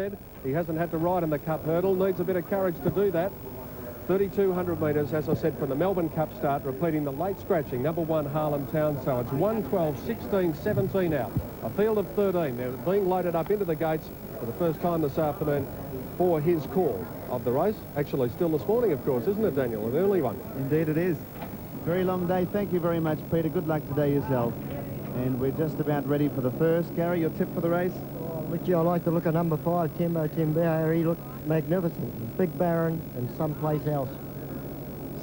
said. He hasn't had to ride in the Cup hurdle. Needs a bit of courage to do that. 3,200 metres, as I said, from the Melbourne Cup start, repeating the late scratching, number 1 Harlem Town. So it's 1:12, 16, 17 out. A field of 13. They're being loaded up into the gates for the first time this afternoon for his call of the race. Actually, still this morning, of course, isn't it, Daniel? An early one. Indeed it is. Very long day. Thank you very much, Peter. Good luck today yourself. And we're just about ready for the first. Gary, your tip for the race? Richie, I like to look at number 5, Timbo Timbea. He looked magnificent. Big Baron and someplace else.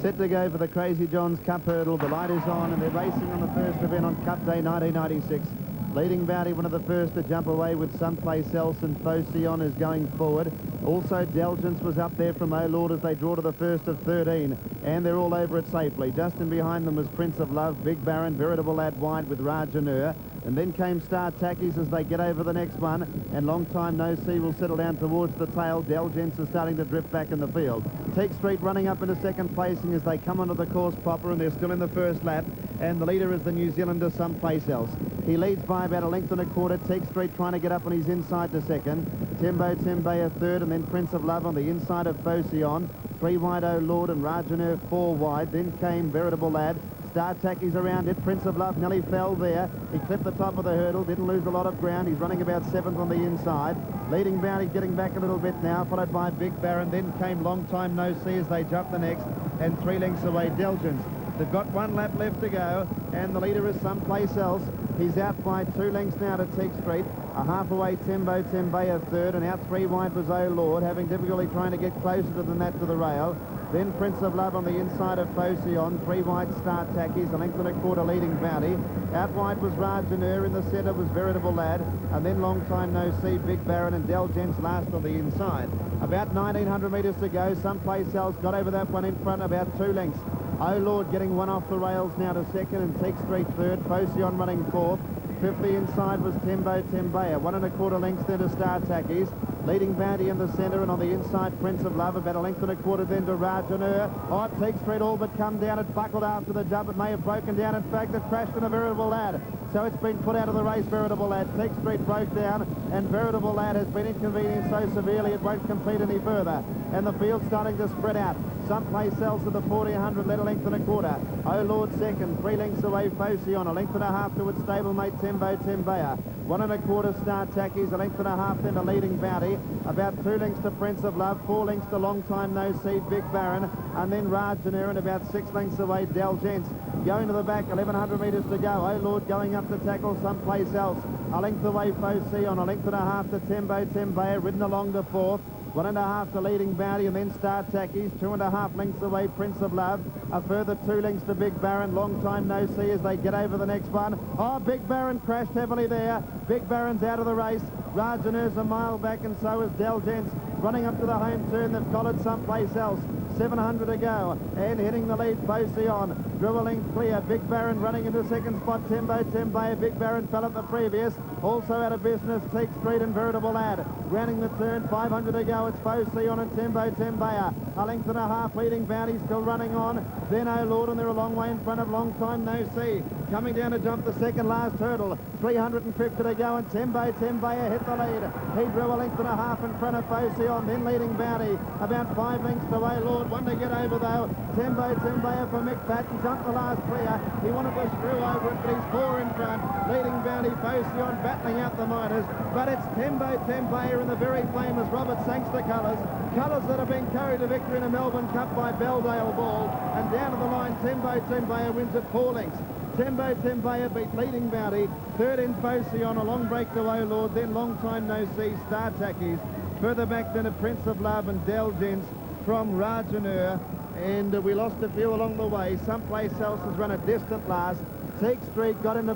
Set to go for the Crazy John's Cup hurdle. The light is on and they're racing on the first event on Cup Day 1996. Leading Bounty, one of the first to jump away with someplace else, and Focyon is going forward. Also, Delgence was up there from O Lord as they draw to the first of 13, and they're all over it safely. Just in behind them was Prince of Love, Big Baron, Veritable Lad White with Rajanur. And then came Star Tackies as they get over the next one, and Long Time No See will settle down towards the tail. Delgence is starting to drift back in the field. Teague Street running up into second placing as they come onto the course proper, and they're still in the first lap, and the leader is the New Zealander Someplace Else. He leads by about 1.25 lengths. Teague Street trying to get up on his inside to second. Timbo Timbea third, and then Prince of Love on the inside of Focyon. 3 wide O Lord and Rajanur 4 wide. Then came Veritable Lad. Star Tackies around it. Prince of Love nearly fell there. He clipped the top of the hurdle, didn't lose a lot of ground. He's running about 7th on the inside. Leading Bounty getting back a little bit now, followed by Big Baron. Then came Long Time No See as they jump the next, and 3 lengths away Delgence. They've got 1 lap left to go, and the leader is Someplace Else. He's out by 2 lengths now to Teague Street. A half away Timbo Timbea third, and out 3 wide was O Lord, having difficulty trying to get closer than that to the rail. Then Prince of Love on the inside of Focyon. 3 wide Star Tackies, 1.25 lengths leading Bounty. Out wide was Rajanur, in the centre was Veritable Lad, and then Long Time No See, Big Baron, and Delgence last on the inside. About 1,900 metres to go. Someplace Else got over that one in front, about 2 lengths. O Lord getting 1 off the rails now to second, and Teague Street third. Focyon running 4th. 5th the inside was Timbo Timbea. 1.25 lengths then to Star Tackies. Leading Bounty in the centre, and on the inside Prince of Love, about 1.25 lengths then to Rajanur. Oh, Teague Street all but come down. It buckled after the jump. It may have broken down. In fact, it crashed in a Veritable Lad. So it's been put out of the race, Veritable Lad. Teague Street broke down, and Veritable Lad has been inconvenienced so severely it won't compete any further. And the field's starting to spread out. Someplace Else at the 1,400, led 1.25 lengths. O Lord second, 3 lengths away Focyon, 1.5 lengths to its stablemate Timbo Timbea. 1.25 lengths Star Tackies, 1.5 lengths then to Leading Bounty. About 2 lengths to Prince of Love, 4 lengths to Long Time No See, Big Baron, and then Rajanur, and about 6 lengths away Delgence. Going to the back, 1,100 metres to go. O Lord going up to tackle Someplace Else. 1 length away Focyon, 1.5 lengths to Timbo Timbea, ridden along to 4th. 1.5 to Leading Bounty, and then Star Tackies. 2.5 lengths away Prince of Love. A further 2 lengths to Big Baron. Long Time No See as they get over the next one. Oh, Big Baron crashed heavily there. Big Baron's out of the race. Rajanur's a mile back, and so is Delgence. Running up to the home turn, they've collared Someplace Else. 700 to go, and hitting the lead, Focyon. Dribbling clear, Big Baron running into second spot, Timbo Timbea. Big Baron fell at the previous. Also out of business, Teague Street and Veritable Lad. Rounding the turn, 500 to go, it's Focyon and Timbo Timbea. 1.5 lengths leading Bounty, still running on. Then O Lord, and they're a long way in front of Long Time No See. Coming down to jump the second last hurdle. 350 to go, and Timbo Timbea hit the lead. He drew 1.5 lengths in front of Focyon, then Leading Bounty. About 5 lengths to O Lord. One to get over though. Timbo Timbea for Mick Patton jumped the last clear. He wanted to screw over it, but he's 4 in front. Leading Bounty, Focyon battling out the minors, but it's Timbo Timbea in the very famous Robert Sangster colours. Colours that have been carried to victory in a Melbourne Cup by Belldale Ball. And down to the line, Timbo Timbea wins at 4 lengths. Timbo Timbea beat Leading Bounty. Third in Focyon, a long break to O Lord, then Long Time No See, Star Tackies. Further back then a Prince of Love and Delgence from Rajanur. And we lost a few along the way. Someplace Else has run a distant last. Teague Street got into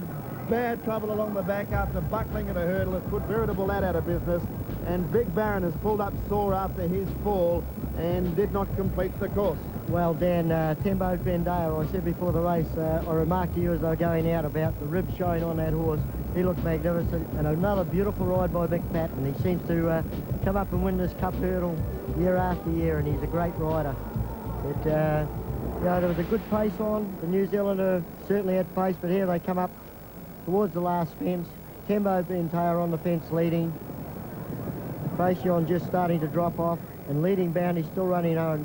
bad trouble along the back after buckling at a hurdle. It's put Veritable Lad out of business. And Big Baron has pulled up sore after his fall and did not complete the course. Well, Dan, Timbo Timbea, I said before the race, I remarked to you as they were going out about the ribs showing on that horse. He looked magnificent, and another beautiful ride by Mick Patton. He seems to come up and win this Cup hurdle year after year, and he's a great rider. But, there was a good pace on. The New Zealander certainly had pace, but here they come up towards the last fence. Timbo Timbea on the fence leading. Procyon just starting to drop off, and leading Bounty still running on.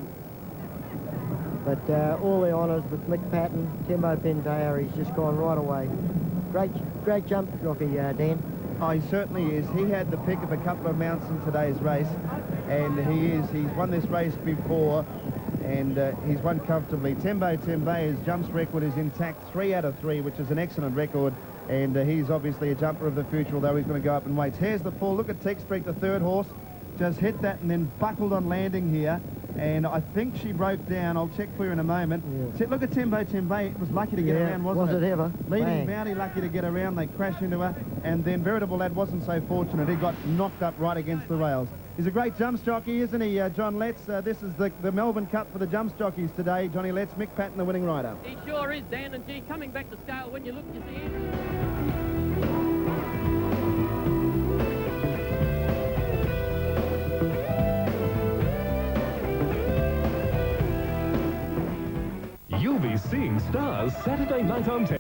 But all the honours with Mick Patton, Timbo Pendaya, he's just gone right away. Great jump jockey, Dan. Oh, he certainly is. He had the pick of a couple of mounts in today's race, and he's won this race before, and he's won comfortably. Timbo Tembe's jumps record is intact, 3 out of 3, which is an excellent record, and he's obviously a jumper of the future, although he's going to go up in weights. Here's the fall. Look at Teak Street, the third horse. Just hit that and then buckled on landing here, and I think she broke down. I'll check for you in a moment. Yeah. Look at Timbo Tembe. It was lucky to get around, wasn't it? Was it ever? Leading Bounty lucky to get around. They crash into her, and then Veritable Lad wasn't so fortunate. He got knocked up right against the rails. He's a great jumps jockey, isn't he, John Letts? This is the Melbourne Cup for the jumps jockeys today. Johnny Letts, Mick Patton, the winning rider. He sure is, Dan, and gee, coming back to scale, when you look, you see him. You'll be seeing stars Saturday night on 10.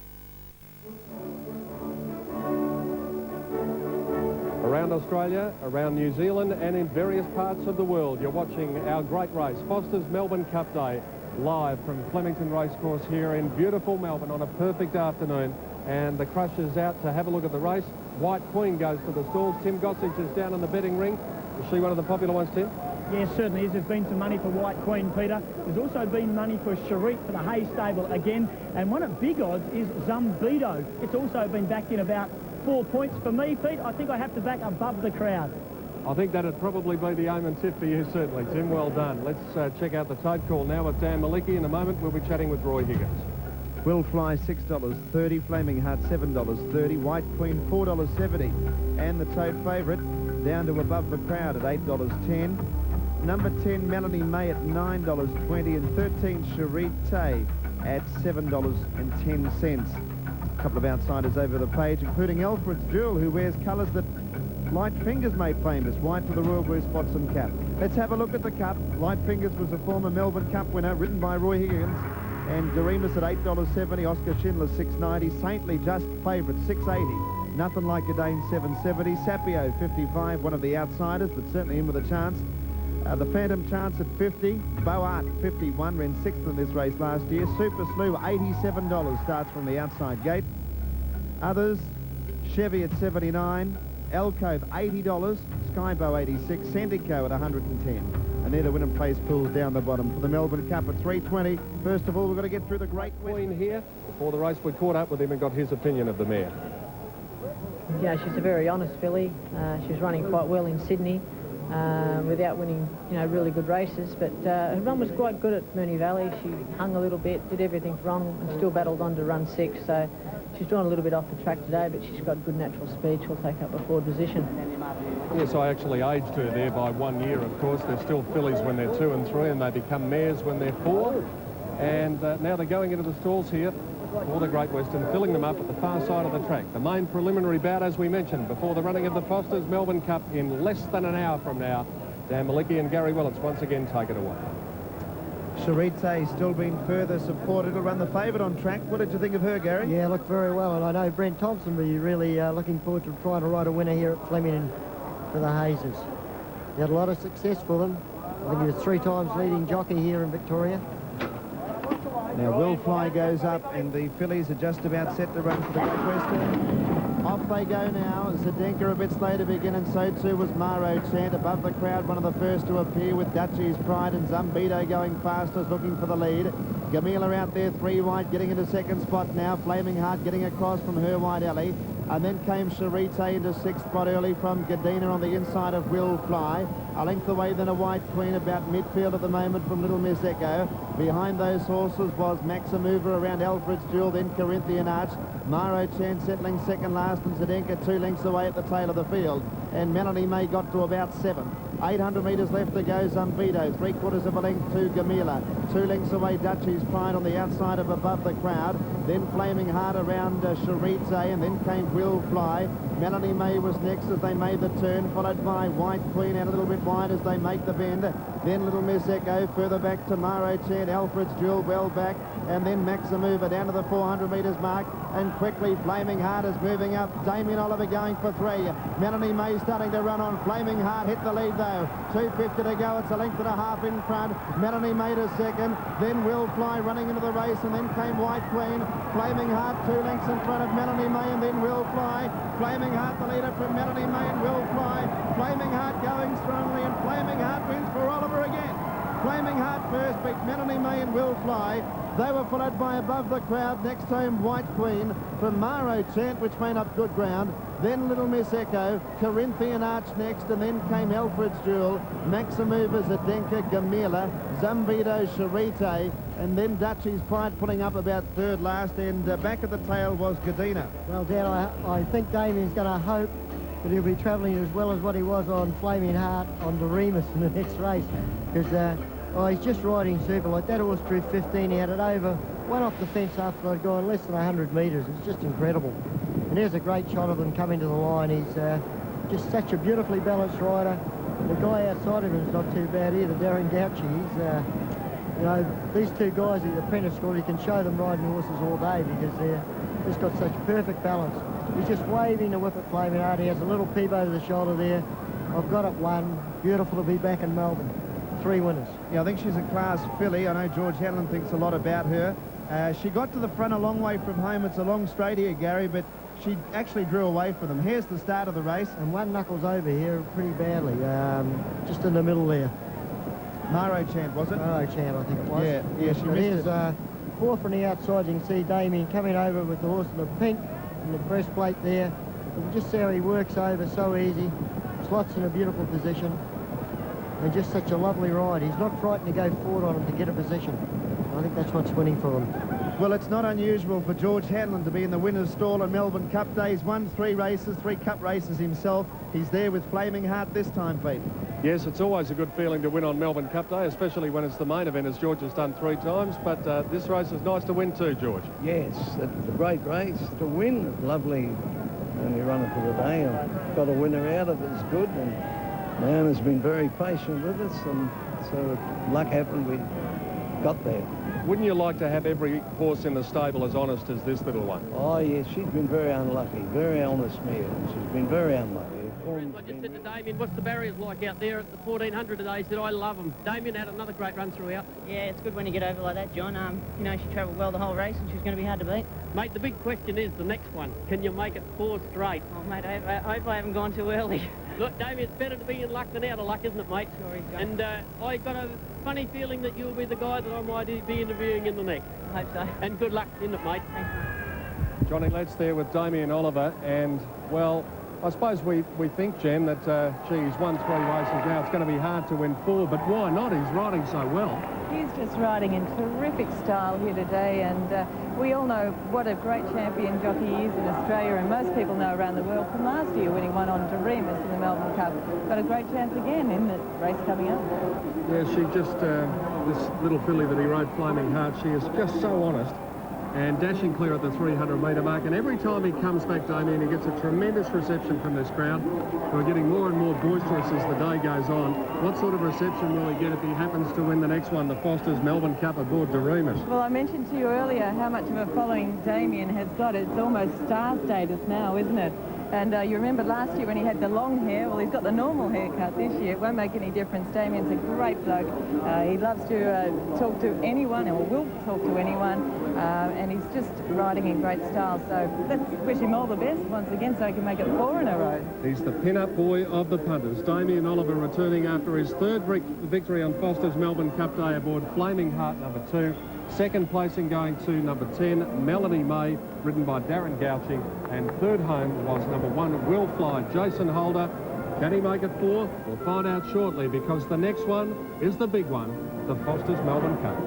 Around Australia, around New Zealand, and in various parts of the world, you're watching our great race, Foster's Melbourne Cup Day, live from Flemington Racecourse here in beautiful Melbourne on a perfect afternoon. And the Crusher's out to have a look at the race. White Queen goes to the stalls. Tim Gossage is down in the betting ring. Is she one of the popular ones, Tim? Yes, certainly is. There's been some money for White Queen, Peter. There's also been money for Cherit for the Hay Stable again. And one at big odds is Zumbido. It's also been backed in about 4 points. For me, Pete, I think I have to back above the crowd. I think that'd probably be the aim and tip for you, certainly, Tim. Well done. Let's check out the tote call now with Dan Malicki. In a moment, we'll be chatting with Roy Higgins. Will Fly, $6.30. Flaming Heart, $7.30. White Queen, $4.70. And the tote favourite down to above the crowd at $8.10. Number 10, Melanie May at $9.20, and 13, Cherit at $7.10. A couple of outsiders over the page, including Alfred's Jewel, who wears colours that Light Fingers made famous, white for the Royal Blue spots and cap. Let's have a look at the cup. Light Fingers was a former Melbourne Cup winner, ridden by Roy Higgins, and Doremus at $8.70, Oscar Schindler $6.90, Saintly just favourite $6.80, Nothing Like a Dane $7.70, Sapio $55, one of the outsiders, but certainly in with a chance. The Phantom Chance at $50, Boart $51, ran 6th in this race last year. Super Slew $87, starts from the outside gate. Others, Chevy at $79, Alcove $80, Skybow $86, Sandico at $110. And they're the win and place pools down the bottom for the Melbourne Cup at $3.20. First of all, we've got to get through the Great Queen here. Before the race, we caught up with him and got his opinion of the mare. Yeah, she's a very honest filly. She was running quite well in Sydney. Without winning, really good races, but her run was quite good at Moonee Valley. She hung a little bit, did everything wrong, and still battled on to run 6, so she's drawn a little bit off the track today, but she's got good natural speed. She'll take up a forward position. Yes, I actually aged her there by 1 year, of course. They're still fillies when they're 2 and 3, and they become mares when they're 4. And now they're going into the stalls here for the Great Western, filling them up at the far side of the track. The main preliminary bout, as we mentioned, before the running of the Foster's Melbourne Cup in less than an hour from now. Dan Malicki and Gary Willits once again take it away. Cherit still being further supported to run the favourite on track. What did you think of her, Gary? Yeah, looked very well, and I know Brent Thompson will be really looking forward to trying to ride a winner here at Flemington for the Hazes. He had a lot of success for them. I think he was 3 times leading jockey here in Victoria. Now Will Fly goes up, and the fillies are just about set to run for the Great Western. Off they go now. Zdenka a bit slow to begin, and so too was Maro Chant. Above the crowd, one of the first to appear with Dutchie's Pride, and Zumbido going fastest, looking for the lead. Gamila out there, 3 wide, getting into second spot now. Flaming Heart getting across from her wide alley. And then came Cherit into 6th spot early from Gadina on the inside of Will Fly. A length away then a White Queen about midfield at the moment from Little Miss Echo. Behind those horses was Maximover around Alfred's Jewel, then Corinthian Arch. Maro Chan settling second last, and Zdenka 2 lengths away at the tail of the field. And Melanie May got to about 7. 800 metres left to go. Zumbido, 3/4 of a length to Gamila. 2 lengths away, Dutchie's Pride on the outside of above the crowd. Then Flaming Heart around Cherit, and then came Will Fly. Melanie May was next as they made the turn, followed by White Queen out a little bit wide as they make the bend. then Little Miss Echo, further back to Maro Chant, Alfred's Jewel well back, and then Maximover down to the 400 metres mark, and quickly Flaming Heart is moving up. Damien Oliver going for 3. Melanie May starting to run on. Flaming Heart hit the lead though. 2:50 to go. It's a length and a half in front. Melanie May to second. Then Will Fly running into the race, and then came White Queen. Flaming Heart 2 lengths in front of Melanie May, and then Will Fly. Flaming Heart the leader from Melanie May and Will Fly. Flaming Heart going strongly, and Flaming Heart wins for Oliver again. Flaming Heart first beat Melanie May and Will Fly. They were followed by Above the Crowd, next home White Queen from Maro Chant, which made up good ground. Then Little Miss Echo, Corinthian Arch next, and then came Alfred's Jewel, Maximover, Zdenka, Gamila, Zambito, Charite, and then Dutchie's Pride pulling up about third last, and back at the tail was Gadina. Well, Dan, I think Damien's going to hope that he'll be travelling as well as what he was on Flaming Heart on Doremus in the next race, because he's just riding super. Like that horse drew 15, he had it over, went off the fence after they'd gone less than 100 metres. It's just incredible. And there's a great shot of them coming to the line. He's just such a beautifully balanced rider. The guy outside of him is not too bad either, Darren Gouchy. He's, you know, these two guys at the apprentice school, you can show them riding horses all day because they're just got such perfect balance. He's just waving the whip at Flaming Heart. He has a little peep over the shoulder there. I've got it one. Beautiful to be back in Melbourne. 3 winners. Yeah, I think she's a class filly. I know George Hanlon thinks a lot about her. She got to the front a long way from home. It's a long straight here, Gary, but she actually drew away from them. Here's the start of the race. And one knuckles over here pretty badly, just in the middle there. Maro Chant, was it? Maro Chant, I think it was. Yeah, she missed it. Fourth from the outside, you can see Damien coming over with the horse in the pink and the breastplate there. And just see how he works over so easy. Slots in a beautiful position. And just such a lovely ride. He's not frightened to go forward on him to get a position. I think that's what's winning for him. Well, it's not unusual for George Hanlon to be in the winner's stall on Melbourne Cup Day. He's won 3 races, 3 Cup races himself. He's there with Flaming Heart this time, Pete. Yes, it's always a good feeling to win on Melbourne Cup Day, especially when it's the main event, as George has done 3 times. But this race is nice to win too, George. Yes, it's a great race to win. Lovely only running for the day. I've got a winner out of it. It's good. And man has been very patient with us, and so luck happened. We got there. Wouldn't you like to have every horse in the stable as honest as this little one? Oh, yes, she's been very unlucky. Very honest mare. She's been very unlucky. I just said to Damien, what's the barriers like out there at the 1400 today? He said, I love them. Damien had another great run throughout. Yeah, it's good when you get over like that, John. You know, she travelled well the whole race, and she's going to be hard to beat. Mate, the big question is the next one. Can you make it 4 straight? Oh, mate, I hope I haven't gone too early. Look, Damien, it's better to be in luck than out of luck, isn't it, mate? Sure is, John. And I got a funny feeling that you'll be the guy that I might be interviewing in the next. I hope so. And good luck in it, mate. Thanks, mate. Johnny Letts there with Damien Oliver, and, well, I suppose we think, Jen, that, he's won 3 races now. It's going to be hard to win 4, but why not? He's riding so well. He's just riding in terrific style here today, and we all know what a great champion jockey he is in Australia, and most people know around the world from last year when he won on Doremus in the Melbourne Cup. Got a great chance again in the race coming up. Yeah, she just, this little filly that he rode, Flaming Heart, she is just so honest and dashing clear at the 300-metre mark. And every time he comes back, Damien, he gets a tremendous reception from this crowd. We're getting more and more boisterous as the day goes on. What sort of reception will he get if he happens to win the next one, the Foster's Melbourne Cup aboard Doremus? Well, I mentioned to you earlier how much of a following Damien has got. It's almost star status now, isn't it? And you remember last year when he had the long hair? Well, he's got the normal haircut this year. It won't make any difference. Damien's a great bloke. He loves to talk to anyone, or will talk to anyone, and he's just riding in great style. So let's wish him all the best once again so he can make it 4 in a row. He's the pin-up boy of the punters. Damien Oliver returning after his 3rd victory on Foster's Melbourne Cup Day aboard Flaming Heart number 2. Second placing going to number 10, Melanie May, ridden by Darren Gouchy. And third home was number 1, Will Fly, Jason Holder. Can he make it 4? We'll find out shortly, because the next one is the big one, the Foster's Melbourne Cup.